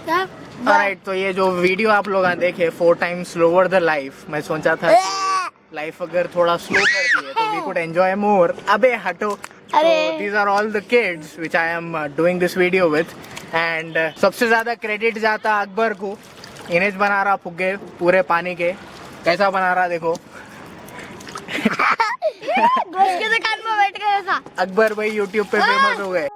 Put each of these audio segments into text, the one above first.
Right, तो ये जो वीडियो आप लोग देखे 4 times slower the life, मैं सोचा था लाइफ अगर थोड़ा स्लो कर दिए तो वी कुड एंजॉय मोर. अबे हटो. These are all the kids which I am doing this video with, and सबसे ज्यादा क्रेडिट जाता अकबर को. इन्हें बना रहा फुग्गे पूरे पानी के. कैसा बना रहा देखो. गोश्त के दुकान में बैठ गए ऐसा. अकबर भाई यूट्यूब पे फेमस हो गए.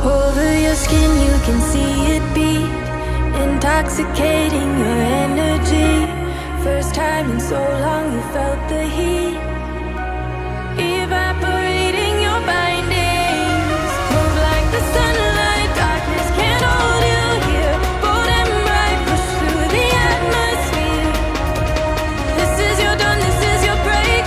Over your skin you can see it beat, intoxicating your energy. First time in so long you felt the heat, evaporating your bindings. Move like the sunlight, darkness can't hold you here. Bold and bright, push through the atmosphere. This is your dawn, this is your break.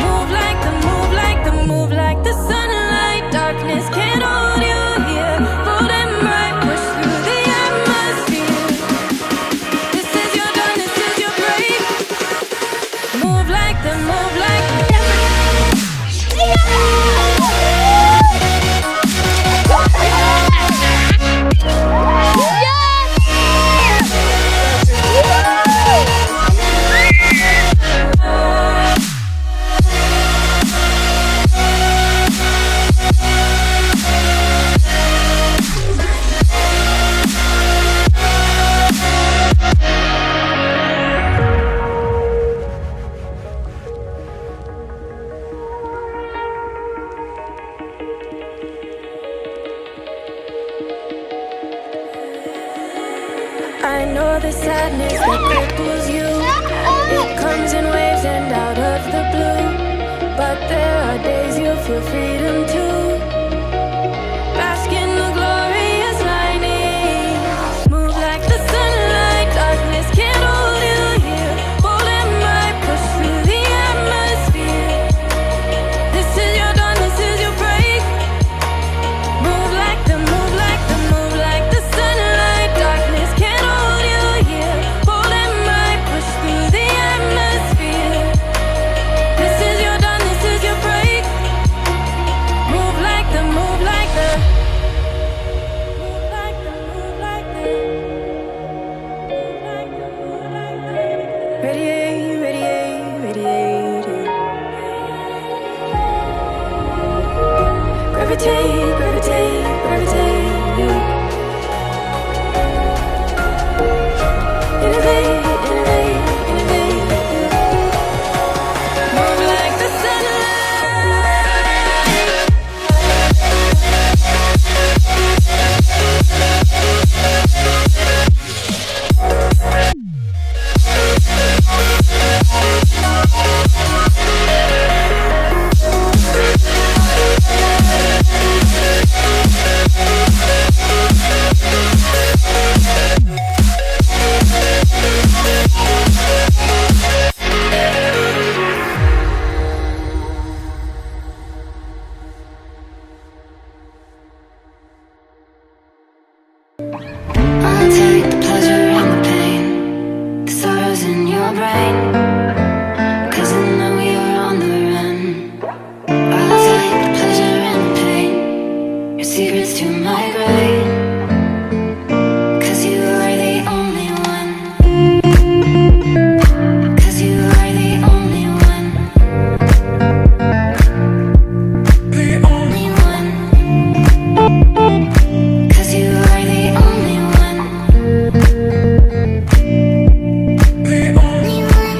Move like the, move like the, move like the sunlight, darkness can't hold you here. Bold and bright, push through the atmosphere. This is your dawn, this is your break. Move like the, move like the. I know the sadness that cripples you. It comes in waves and out of the blue. But there are days you feel freedom too. Bask in the glorious lightning. Move like the sunlight, darkness can't hold you here. Bold and bright, push through the atmosphere. This is your dawn, this is your break. Move like the, move like the, move like the sunlight, darkness can't hold you here. Bold and bright, push through the atmosphere. This is your dawn, this is your break. Move like the, move like the, move like the, move like the, move like the, move like the. Radiate, radiate, radiate. Gravitate, gravitate, gravitate. Innovate, innovate, innovate. Move like the I'll take the pleasure and the pain, the sorrows in your brain, 'cause I know you're on the run. I'll take the pleasure and the pain, your secrets to my grave, 'cause you are the only one. 'Cause you are the only one. The only one. 'Cause you are the only one. The only one.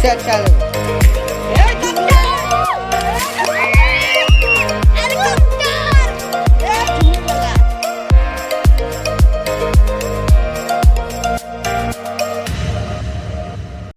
चल